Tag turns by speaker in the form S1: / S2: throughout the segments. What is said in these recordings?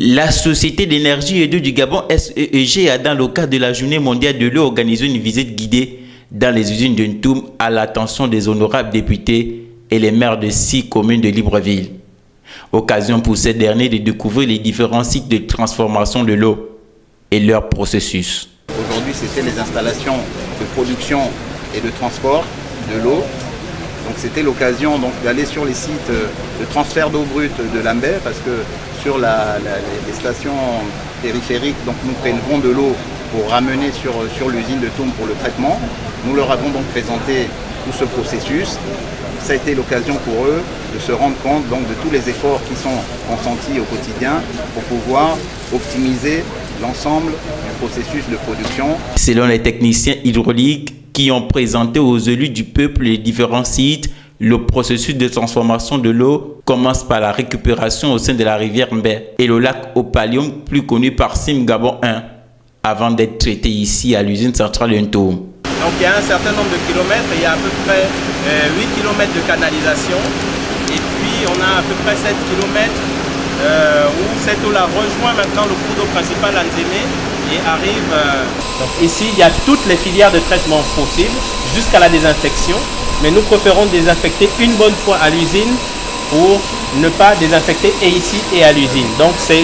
S1: La Société d'énergie et d'eau du Gabon SEEG a, dans le cadre de la Journée mondiale de l'eau, organisé une visite guidée dans les usines de Ntoum à l'attention des honorables députés et les maires de 6 communes de Libreville. Occasion pour ces derniers de découvrir les différents sites de transformation de l'eau et leur processus.
S2: Aujourd'hui, c'était les installations de production et de transport de l'eau. Donc c'était l'occasion d'aller sur les sites de transfert d'eau brute de Lambert, parce que sur les stations périphériques, donc nous prélevons de l'eau pour ramener sur l'usine de Ntoum pour le traitement. Nous leur avons donc présenté tout ce processus. Ça a été l'occasion pour eux de se rendre compte donc, de tous les efforts qui sont consentis au quotidien pour pouvoir optimiser l'ensemble du processus de production.
S1: Selon les techniciens hydrauliques qui ont présenté aux élus du peuple les différents sites, le processus de transformation de l'eau commence par la récupération au sein de la rivière Mbé et le lac Opalium, plus connu par Sim Gabon 1, avant d'être traité ici à l'usine centrale de Ntoum.
S3: Donc il y a un certain nombre de kilomètres, il y a à peu près 8 km de canalisation et puis on a à peu près 7 km où cette eau-là rejoint maintenant le cours d'eau principal Anzéné et arrive. Donc ici il y a toutes les filières de traitement possibles jusqu'à la désinfection, mais nous préférons désinfecter une bonne fois à l'usine pour ne pas désinfecter et ici et à l'usine. Donc c'est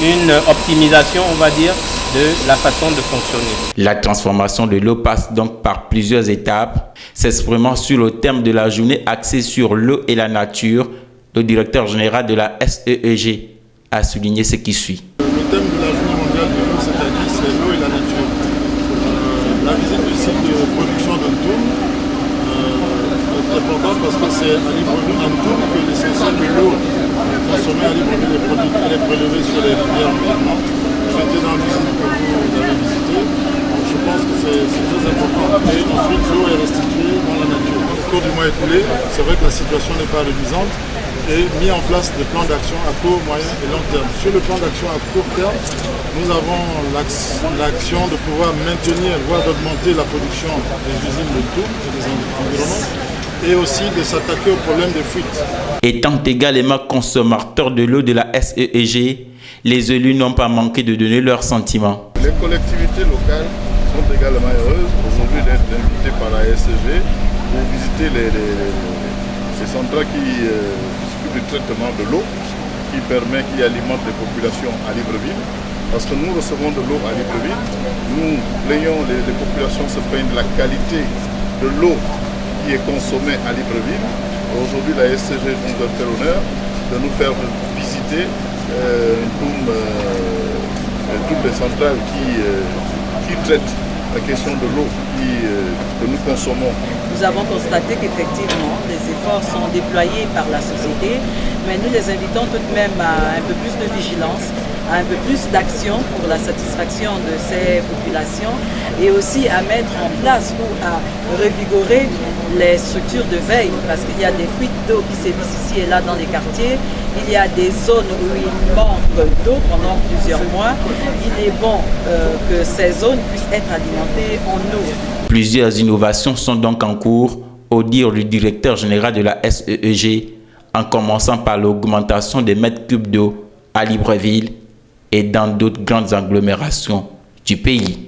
S3: une optimisation, on va dire, de la façon de fonctionner.
S1: La transformation de l'eau passe donc par plusieurs étapes. S'exprimant sur le thème de la journée axée sur l'eau et la nature, le directeur général de la SEEG a souligné ce qui suit.
S4: Le thème de la journée mondiale de l'eau cette année, c'est l'eau et la nature. La visite du site de production de Ntoum est importante parce que c'est à Libreville, à Ntoum, que l'essentiel de l'eau consommée à Libreville est prélevée sur les rivières environnantes. J'étais dans l'usine que vous avez visité, donc je pense que c'est très important. Et ensuite, l'eau est restituée dans la nature. Au cours du mois écoulé, c'est vrai que la situation n'est pas reluisante et mis en place des plans d'action à court, moyen et long terme. Sur le plan d'action à court terme, nous avons l'action de pouvoir maintenir, voire d'augmenter la production des usines de Ntoum et des environnements, et aussi de s'attaquer au problème des fuites.
S1: Étant également consommateurs de l'eau de la SEEG, les élus n'ont pas manqué de donner leurs sentiments.
S5: Les collectivités locales sont également heureuses aujourd'hui d'être invitées par la SEEG pour visiter ces centrales qui s'occupent du traitement de l'eau, qui alimentent les populations à Libreville. Parce que nous recevons de l'eau à Libreville, nous plaignons, les populations se plaignent de la qualité de l'eau qui est consommée à Libreville. Aujourd'hui, la SEEG nous a fait l'honneur de nous faire visiter toutes les centrales qui traitent la question de l'eau que nous consommons.
S6: Nous avons constaté qu'effectivement, des efforts sont déployés par la société, mais nous les invitons tout de même à un peu plus de vigilance, à un peu plus d'action pour la satisfaction de ces populations et aussi à mettre en place ou à revigorer les structures de veille, parce qu'il y a des fuites d'eau qui sévissent ici et là dans les quartiers. Il y a des zones où il manque d'eau pendant plusieurs mois. Il est bon que ces zones puissent être alimentées en eau.
S1: Plusieurs innovations sont donc en cours, au dire du directeur général de la SEEG, en commençant par l'augmentation des mètres cubes d'eau à Libreville et dans d'autres grandes agglomérations du pays.